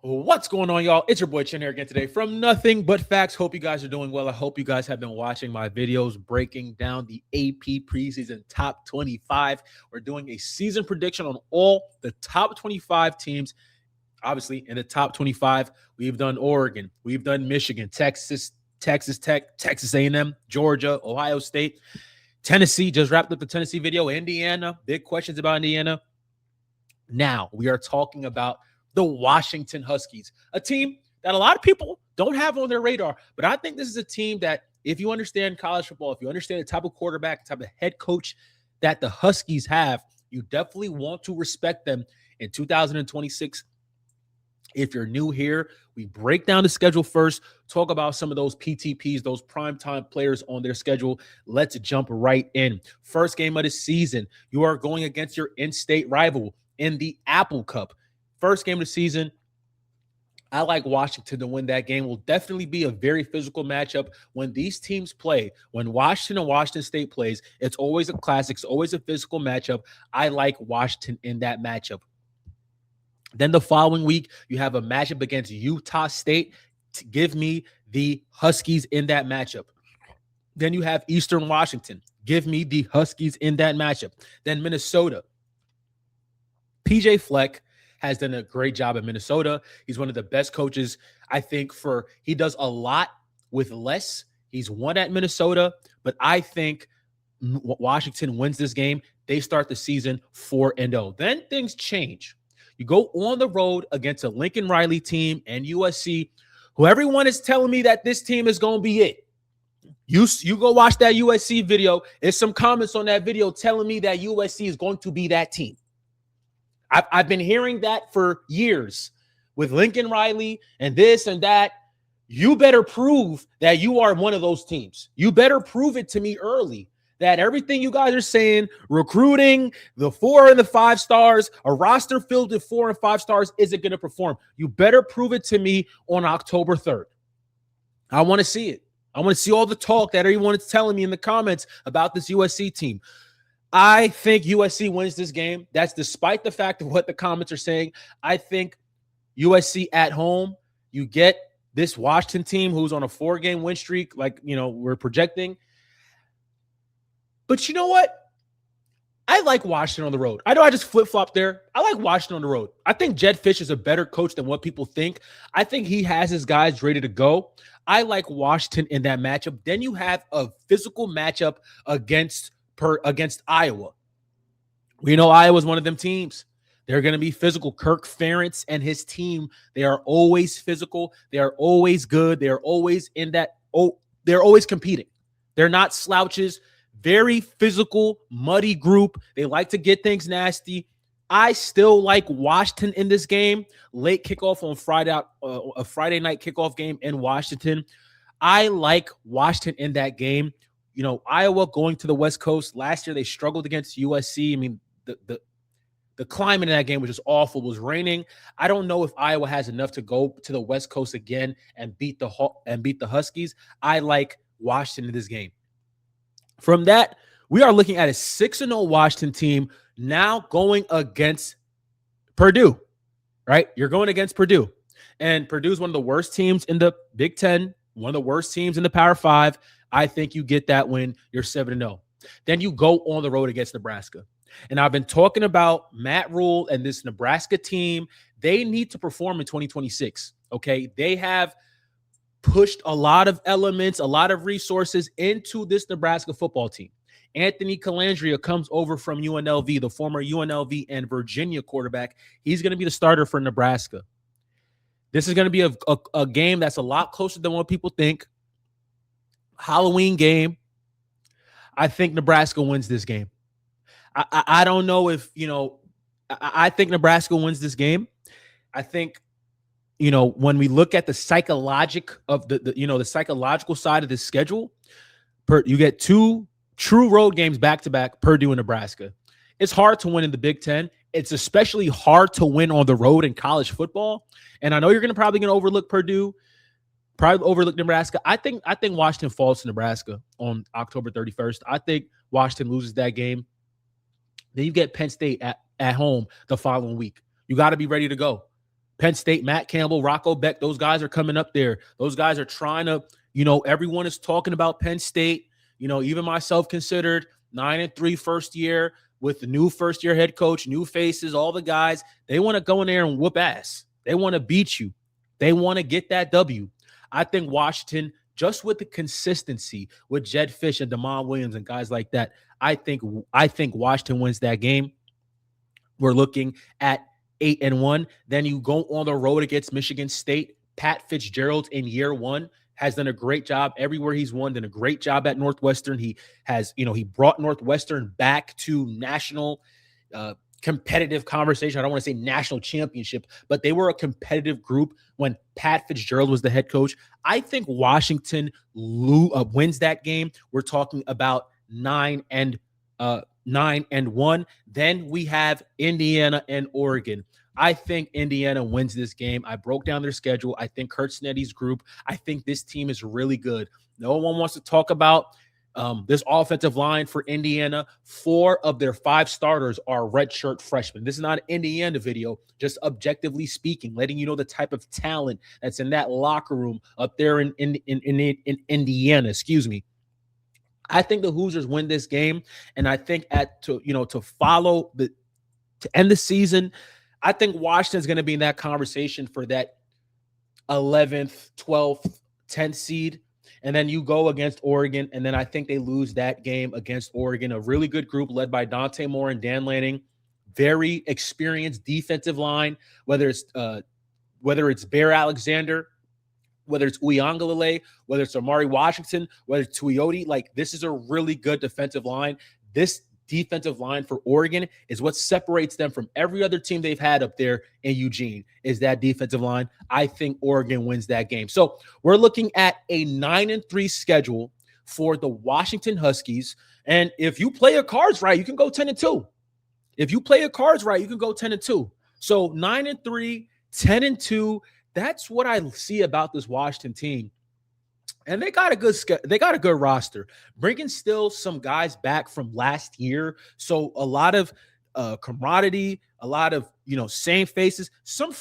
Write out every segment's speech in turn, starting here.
What's going on, y'all? It's your boy Chin here again today from Nothing But Facts. Hope you guys are doing well. I hope you guys have been watching my videos breaking down the AP preseason top 25. We're doing a season prediction on all the top 25 teams. Obviously, in the top 25, we've done Oregon, we've done Michigan, Texas Tech, Texas A&M, Georgia, Ohio State, Tennessee. Just wrapped up the Tennessee video. Indiana, big questions about Indiana. Now we are talking about the Washington Huskies, a team that a lot of people don't have on their radar. But I think this is a team that, if you understand college football, if you understand the type of quarterback, the type of head coach that the Huskies have, you definitely want to respect them in 2026. If you're new here, we break down the schedule first, talk about some of those PTPs, those primetime players on their schedule. Let's jump right in. First game of the season, you are going against your in-state rival in the Apple Cup. First game of the season, I like Washington to win that game. Will definitely be a very physical matchup. When these teams play, when Washington and Washington State plays, it's always a classic. It's always a physical matchup. I like Washington in that matchup. Then the following week, you have a matchup against Utah State. Give me the Huskies in that matchup. Then you have Eastern Washington. Give me the Huskies in that matchup. Then Minnesota. PJ Fleck has done a great job at Minnesota. He's one of the best coaches, I think, he does a lot with less. He's won at Minnesota, but I think Washington wins this game. They start the season 4-0. Then things change. You go on the road against a Lincoln Riley team and USC, who everyone is telling me that this team is going to be it. You go watch that USC video. There's some comments on that video telling me that USC is going to be that team. I've been hearing that for years with Lincoln Riley and this and that. You better prove that you are one of those teams. You better prove it to me early that everything you guys are saying, recruiting, the 4 and the 5 stars, a roster filled with 4 and 5 stars isn't going to perform. You better prove it to me on October 3rd. I want to see it. I want to see all the talk that everyone is telling me in the comments about this USC team. I think USC wins this game. That's despite the fact of what the comments are saying. I think USC at home, you get this Washington team who's on a 4-game win streak, like, we're projecting. But you know what? I like Washington on the road. I know I just flip-flopped there. I like Washington on the road. I think Jedd Fisch is a better coach than what people think. I think he has his guys ready to go. I like Washington in that matchup. Then you have a physical matchup against Iowa. We know Iowa's one of them teams. They're going to be physical. Kirk Ferentz and his team, they are always physical. They are always good. They are always they're always competing. They're not slouches. Very physical, muddy group. They like to get things nasty. I still like Washington in this game. Late kickoff on Friday, a Friday night kickoff game in Washington. I like Washington in that game. Iowa going to the West Coast. Last year, they struggled against USC. I mean, the climate in that game was just awful. It was raining. I don't know if Iowa has enough to go to the West Coast again and beat the Huskies. I like Washington in this game. From that, we are looking at a 6-0 Washington team now going against Purdue, right? You're going against Purdue. And Purdue's one of the worst teams in the Big Ten, one of the worst teams in the Power 5. I think you get that win. You're 7-0. Then you go on the road against Nebraska. And I've been talking about Matt Rule and this Nebraska team. They need to perform in 2026, okay? They have pushed a lot of elements, a lot of resources into this Nebraska football team. Anthony Calandria comes over from UNLV, the former UNLV and Virginia quarterback. He's going to be the starter for Nebraska. This is going to be a game that's a lot closer than what people think. Halloween game. I think Nebraska wins this game. I don't know if, I think Nebraska wins this game. I think, when we look at the the psychological side of the schedule, you get 2 true road games back-to-back, Purdue and Nebraska. It's hard to win in the Big Ten. It's especially hard to win on the road in college football. And I know you're probably going to overlook Purdue, probably overlook Nebraska. I think Washington falls to Nebraska on October 31st. I think Washington loses that game. Then you get Penn State at home the following week. You got to be ready to go. Penn State, Matt Campbell, Rocco Beck, those guys are coming up there. Those guys are trying to, everyone is talking about Penn State, even myself considered 9-3 first year with the new first year head coach, new faces, all the guys. They want to go in there and whoop ass. They want to beat you. They want to get that W. I think Washington, just with the consistency with Jedd Fisch and Damon Williams and guys like that, I think Washington wins that game. We're looking at 8-1. Then you go on the road against Michigan State. Pat Fitzgerald in year one has done a great job everywhere he's won, done a great job at Northwestern. He has, he brought Northwestern back to national competitive conversation. I don't want to say national championship, but they were a competitive group when Pat Fitzgerald was the head coach. I think Washington wins that game. We're talking about 9-1. Then we have Indiana and Oregon. I think Indiana wins this game. I broke down their schedule. I think Kurt Sneddy's group, I think this team is really good. No one wants to talk about this offensive line for Indiana. 4 of their 5 starters are redshirt freshmen. This is not an Indiana video, just objectively speaking, letting you know the type of talent that's in that locker room up there in Indiana. Excuse me. I think the Hoosiers win this game, and I think to end the season, I think Washington's going to be in that conversation for that 11th, 12th, 10th seed. And then you go against Oregon, and then I think they lose that game against Oregon, a really good group led by Dante Moore and Dan Lanning, very experienced defensive line, whether it's Bear Alexander, whether it's Uiagalelei, whether it's Amari Washington, whether it's Tuioti. Like, this is a really good defensive line. This defensive line for Oregon is what separates them from every other team they've had up there in Eugene, is that defensive line. I think Oregon wins that game. So we're looking at a 9-3 schedule for the Washington Huskies. And if you play your cards right, you can go 10-2. If you play your cards right, you can go 10-2. So 9-3, 10-2. That's what I see about this Washington team. And they got a good roster, bringing still some guys back from last year. So a lot of camaraderie, a lot of, same faces, some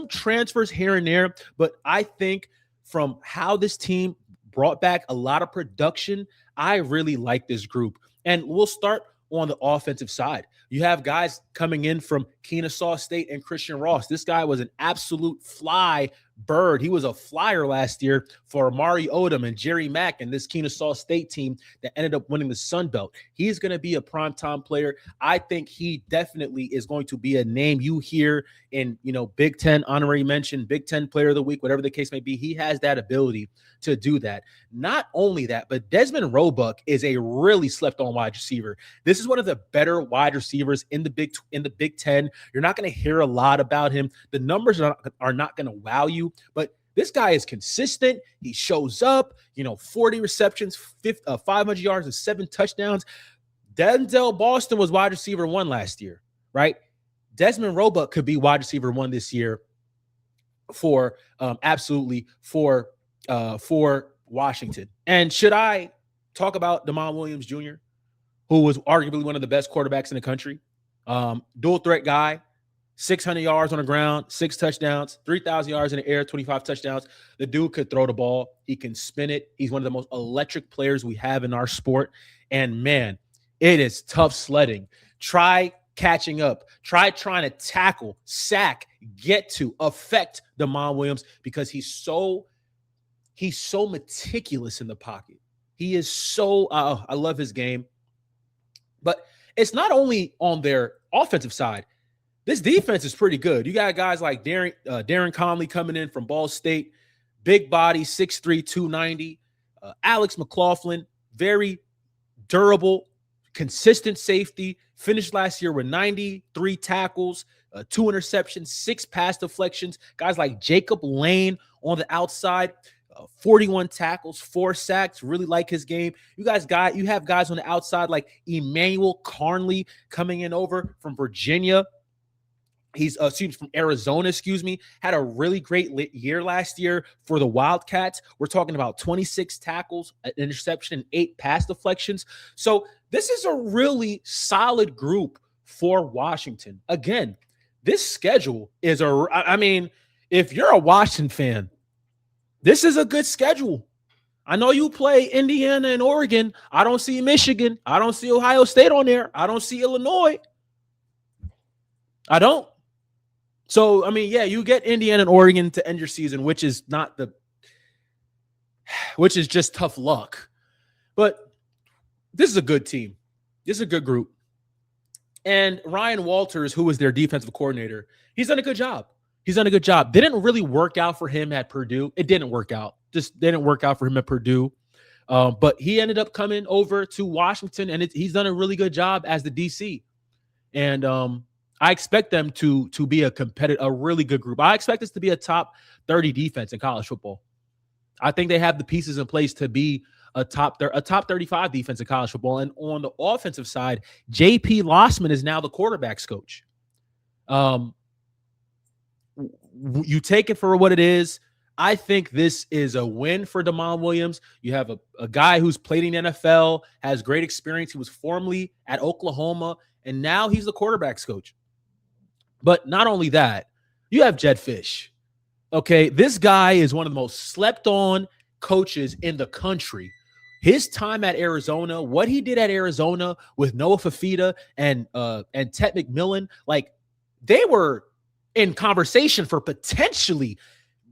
transfers here and there. But I think from how this team brought back a lot of production, I really like this group. And we'll start on the offensive side. You have guys coming in from Kennesaw State and Christian Ross. This guy was an absolute fly bird. He was a flyer last year for Amari Odom and Jerry Mack and this Kennesaw State team that ended up winning the Sun Belt. He's going to be a primetime player. I think he definitely is going to be a name you hear in, Big Ten honorary mention, Big Ten Player of the Week, whatever the case may be. He has that ability to do that. Not only that, but Desmond Roebuck is a really slept-on wide receiver. This is one of the better wide receivers in the Big Ten. You're not going to hear a lot about him. The numbers are not going to wow you, but this guy is consistent. He shows up, 40 receptions, 500 yards, and 7 touchdowns. Denzel Boston was wide receiver 1 last year, right? Desmond Roebuck could be wide receiver 1 this year for Washington. And should I talk about Damon Williams Jr., who was arguably one of the best quarterbacks in the country? Dual threat guy, 600 yards on the ground, 6 touchdowns, 3,000 yards in the air, 25 touchdowns. The dude could throw the ball. He can spin it. He's one of the most electric players we have in our sport. And, man, it is tough sledding. Try catching up. Try trying to tackle, sack, get to, affect Damon Williams, because he's so meticulous in the pocket. He is so I love his game. But it's not only on their offensive side. This defense is pretty good. You got guys like Darren Conley coming in from Ball State, big body, 6'3", 290. Alex McLaughlin, very durable, consistent safety. Finished last year with 93 tackles, 2 interceptions, 6 pass deflections. Guys like Jacob Lane on the outside, 41 tackles, 4 sacks. Really like his game. You have guys on the outside like Emmanuel Carnley coming in over from Virginia. He's from Arizona, had a really great year last year for the Wildcats. We're talking about 26 tackles, an interception, and 8 pass deflections. So this is a really solid group for Washington. Again, this schedule is I mean, if you're a Washington fan, this is a good schedule. I know you play Indiana and Oregon. I don't see Michigan. I don't see Ohio State on there. I don't see Illinois. I don't. So, I mean, yeah, you get Indiana and Oregon to end your season, which is just tough luck. But this is a good team. This is a good group. And Ryan Walters, who was their defensive coordinator, he's done a good job. Didn't really work out for him at Purdue. It didn't work out. Just didn't work out for him at Purdue. But he ended up coming over to Washington, and he's done a really good job as the DC. And I expect them to be a really good group. I expect this to be a top 30 defense in college football. I think they have the pieces in place to be a top 35 defense in college football. And on the offensive side, J.P. Lossman is now the quarterback's coach. You take it for what it is. I think this is a win for Damon Williams. You have a guy who's played in the NFL, has great experience. He was formerly at Oklahoma, and now he's the quarterback's coach. But not only that, you have Jedd Fisch. Okay, this guy is one of the most slept-on coaches in the country. His time at Arizona, what he did at Arizona with Noah Fafita and Ted McMillan, like they were in conversation for potentially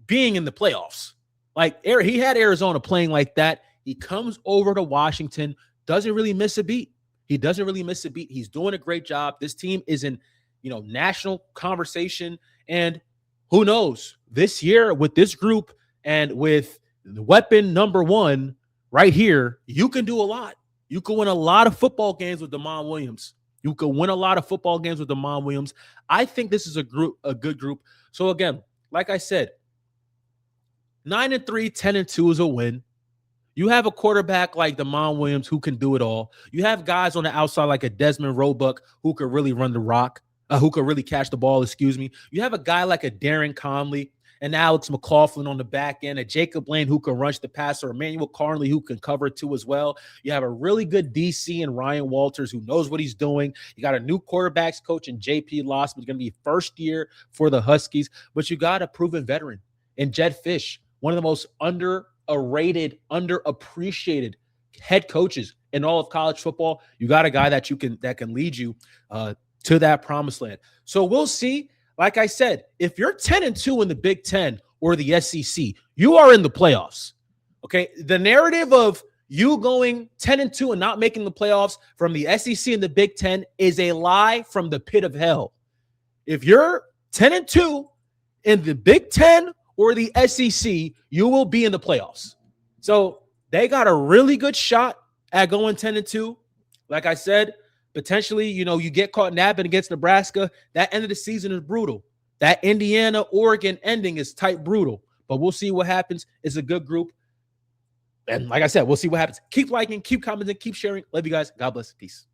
being in the playoffs. Like he had Arizona playing like that. He comes over to Washington, doesn't really miss a beat. He's doing a great job. This team is in, national conversation. And who knows, this year with this group and with the weapon number one right here, you can do a lot. You can win a lot of football games with Damon Williams. I think this is a good group. So again, like I said, 9-3, 10-2 is a win. You have a quarterback like Damon Williams who can do it all. You have guys on the outside like a Desmond Roebuck who could really run the rock, who could really catch the ball, You have a guy like a Darren Conley and Alex McLaughlin on the back end, a Jacob Lane who can rush the passer, Emmanuel Carnley who can cover too as well. You have a really good DC and Ryan Walters who knows what he's doing. You got a new quarterbacks coach in J.P. Lossman. It's going to be first year for the Huskies, but you got a proven veteran in Jedd Fisch, one of the most underrated, underappreciated head coaches in all of college football. You got a guy that can lead you to that promised land. So we'll see. Like I said, if you're 10-2 in the Big Ten or the SEC, you are in the playoffs. Okay, the narrative of you going 10-2 and not making the playoffs from the SEC and the Big Ten is a lie from the pit of hell. If you're 10-2 in the Big Ten or the SEC, you will be in the playoffs. So they got a really good shot at going 10-2. Like I said, potentially, you get caught napping against Nebraska. That end of the season is brutal. That Indiana-Oregon ending is tight brutal. But we'll see what happens. It's a good group. And like I said, we'll see what happens. Keep liking, keep commenting, keep sharing. Love you guys. God bless. Peace.